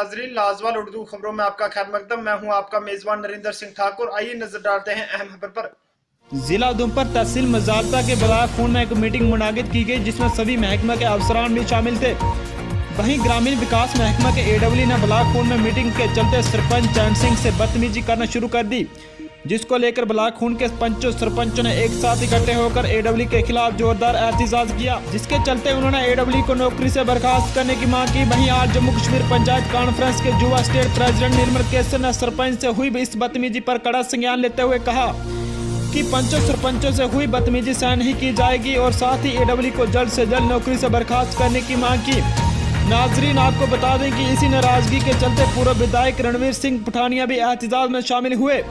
नाजरीन, लाजवाल उर्दू खबरों में आपका खैर मकदम। मैं हूं आपका मेजबान नरेंद्र सिंह ठाकुर। आइए नजर डालते हैं अहम खबर पर। जिला उधमपुर तहसील मजालता के ब्लॉक खून में एक मीटिंग मुनाकिद की गई, जिसमें सभी महकमा के अफसरान भी शामिल थे। वहीं ग्रामीण विकास महकमा के AWL ने ब्लॉक खून में मीटिंग के चलते सरपंच चैन सिंह से बदतमीजी करना शुरू कर दी, जिसको लेकर ब्लॉक खून के पंचों सरपंचों ने एक साथ इकट्ठे होकर AWL के खिलाफ जोरदार एहतजाज किया, जिसके चलते उन्होंने AWL को नौकरी से बर्खास्त करने की मांग की। वहीं आज जम्मू कश्मीर पंचायत कॉन्फ्रेंस के युवा स्टेट प्रेसिडेंट निर्मल केसर ने सरपंच से हुई इस बदतमीजी पर कड़ा संज्ञान लेते हुए कहा कि पंचों सरपंचों से हुई बदतमीजी सहन नहीं की जाएगी और साथ ही AWL को जल्द से जल्द नौकरी से बर्खास्त करने की मांग की। नाजरीन, आपको बता दें कि इसी नाराजगी के चलते पूर्व विधायक रणवीर सिंह पठानिया भी एहतजाज में शामिल हुए,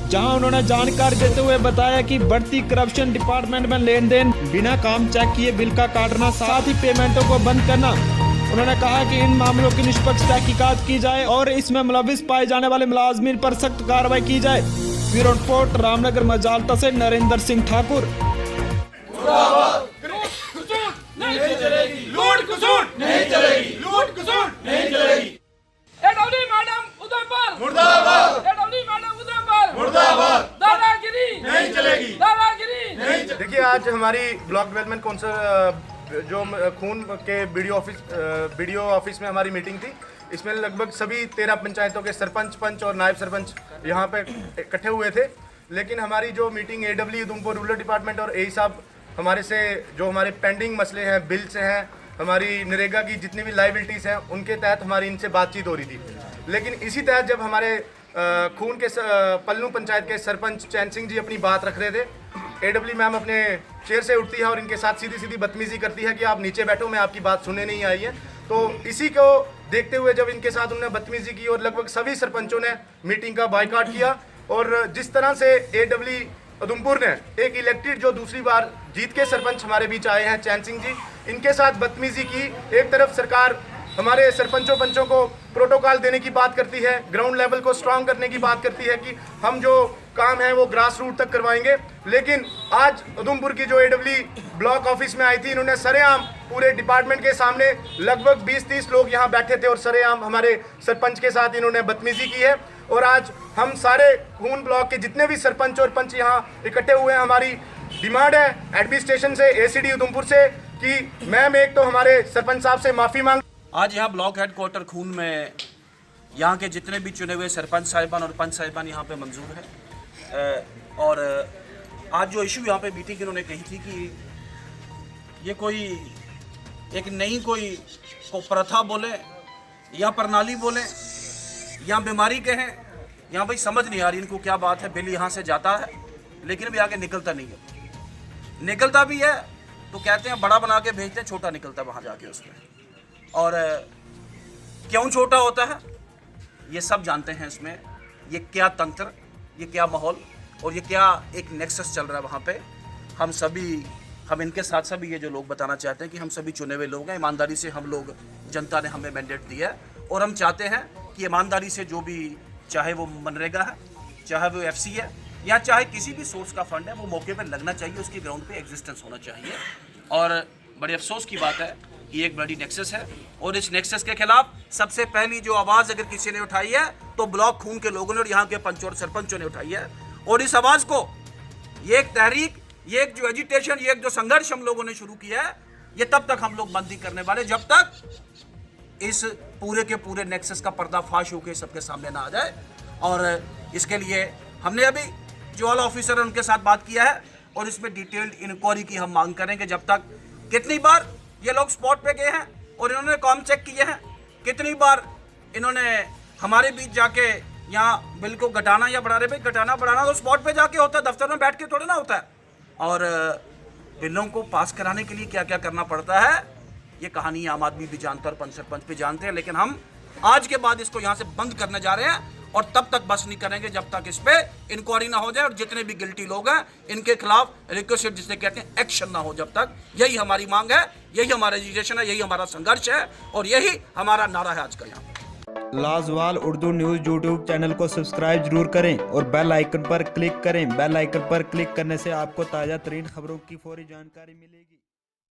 जहां उन्होंने जानकारी देते हुए बताया कि बढ़ती करप्शन, डिपार्टमेंट में लेन देन, बिना काम चेक किए बिल का काटना, साथ ही पेमेंटों को बंद करना। उन्होंने कहा कि इन मामलों की निष्पक्ष तहकीकात की जाए और इसमें मुलविस पाए जाने वाले मुलाजमीन पर सख्त कार्रवाई की जाए। ब्यूरो रिपोर्ट, रामनगर मजालता से नरेंद्र सिंह ठाकुर। देखिए, आज हमारी ब्लॉक डेवलपमेंट काउंसिल जो खून के BDO ऑफिस में हमारी मीटिंग थी। इसमें लगभग सभी 13 पंचायतों के सरपंच, पंच और नायब सरपंच यहाँ पे इकट्ठे हुए थे। लेकिन हमारी जो meeting AWL Udhampur rural department और AE साहब हमारे से जो हमारे पेंडिंग मसले हैं, बिल से हैं, हमारी नरेगा की जितनी भी लाइबिलिटीज़ हैं, उनके तहत हमारी इनसे बातचीत हो रही थी। लेकिन इसी तहत जब हमारे खून के पल्लू पंचायत के सरपंच चैन सिंह जी अपनी बात रख रहे थे, AWL मैम अपने चेयर से उठती है और इनके साथ सीधी सीधी बदतमीजी करती है कि आप नीचे बैठो, मैं आपकी बात सुनने नहीं आई है। तो इसी को देखते हुए जब इनके साथ उन्होंने बदतमीजी की और लगभग सभी सरपंचों ने मीटिंग का बायकॉट किया। और जिस तरह से AWL उधमपुर ने एक इलेक्टेड जो दूसरी बार जीत के सरपंच हमारे बीच आए हैं चैन सिंह जी, इनके साथ बदतमीजी की। एक तरफ सरकार हमारे सरपंचों पंचों को प्रोटोकॉल देने की बात करती है, ग्राउंड लेवल को स्ट्रांग करने की बात करती है कि हम जो काम है वो ग्रास रूट तक करवाएंगे। लेकिन आज उधमपुर की जो AWL ब्लॉक ऑफिस में आई थी, इन्होंने सरेआम पूरे डिपार्टमेंट के सामने लगभग 20-30 लोग यहाँ बैठे थे और सरेआम हमारे सरपंच के साथ इन्होंने बदतमीजी की है। और आज हम सारे खून ब्लॉक के जितने भी सरपंच और पंच यहाँ इकट्ठे हुए हैं, हमारी डिमांड है एडमिनिस्ट्रेशन से, ACD उधमपुर से कि मैम एक तो हमारे सरपंच साहब से माफ़ी मांग। आज यहाँ ब्लॉक हेडक्वार्टर खून में यहाँ के जितने भी चुने हुए सरपंच साहिबान और पंच साहिबान यहाँ पे मंजूर है। और आज जो इशू यहाँ पे मीटिंग इन्होंने कही थी कि ये कोई एक नई कोई प्रथा बोले या प्रणाली बोले या बीमारी कहें, यहाँ भाई समझ नहीं आ रही इनको क्या बात है। बिल यहाँ से जाता है लेकिन अभी आगे निकलता नहीं है, निकलता भी है तो कहते हैं बड़ा बना के भेजते हैं, छोटा निकलता है वहाँ जाके उसमें। और क्यों छोटा होता है ये सब जानते हैं। इसमें ये क्या तंत्र, ये क्या माहौल और ये क्या एक नेक्सस चल रहा है वहाँ पे। हम इनके साथ सभी ये जो लोग बताना चाहते हैं कि हम सभी चुने हुए लोग हैं, ईमानदारी से हम लोग, जनता ने हमें मैंडेट दिया है और हम चाहते हैं कि ईमानदारी से जो भी, चाहे वो मनरेगा है, चाहे वो FC है या चाहे किसी भी सोर्स का फंड है, वो मौके पर लगना चाहिए, उसकी ग्राउंड पे एग्जिस्टेंस होना चाहिए। और बड़े अफसोस की बात है, ये एक बड़ी नेक्सस है और इस नेक्सस के खिलाफ सबसे पहली जो आवाज़ अगर किसी ने उठाई है तो ब्लॉक खून के लोगों ने और यहाँ के पंच और सरपंचों ने उठाई है। और इस आवाज़ को, ये एक तहरीक, ये एक जो एजिटेशन, ये एक जो संघर्ष हम लोगों ने शुरू किया है, ये तब तक हम लोग बंद नहीं करने वाले जब तक इस पूरे के पूरे नेक्सस का पर्दाफाश होकर सबके सामने ना आ जाए। और इसके लिए हमने अभी जो ऑल ऑफिसर है उनके साथ बात किया है और इसमें डिटेल्ड इंक्वायरी की हम मांग करेंगे। जब तक, कितनी बार ये लोग स्पॉट पे गए हैं और इन्होंने काम चेक किए हैं, कितनी बार इन्होंने हमारे बीच जाके यहाँ बिल को घटाना या बढ़ा रहे, भाई घटाना बढ़ाना तो स्पॉट पे जाके होता है, दफ्तर में बैठ के थोड़ा ना होता है। और बिलों को पास कराने के लिए क्या क्या करना पड़ता है, ये कहानी आम आदमी भी जानता है और पंच सरपंच भी जानते हैं। लेकिन हम आज के बाद इसको यहाँ से बंद करने जा रहे हैं और तब तक बस नहीं करेंगे जब तक इस पे इंक्वायरी ना हो जाए और जितने भी गिल्टी लोग हैं इनके खिलाफ रिक्वेस्ट जिसे कहते हैं एक्शन ना हो जब तक। यही हमारी मांग है, यही हमारा एजिटेशन है, यही हमारा संघर्ष है और यही हमारा नारा है आज का। यहाँ लाजवाल उर्दू न्यूज़ YouTube चैनल को सब्सक्राइब जरूर करें और बेल आइकन पर क्लिक करें। बेल आइकन पर क्लिक करने से आपको ताज़ा तरीन खबरों की फौरी जानकारी मिलेगी।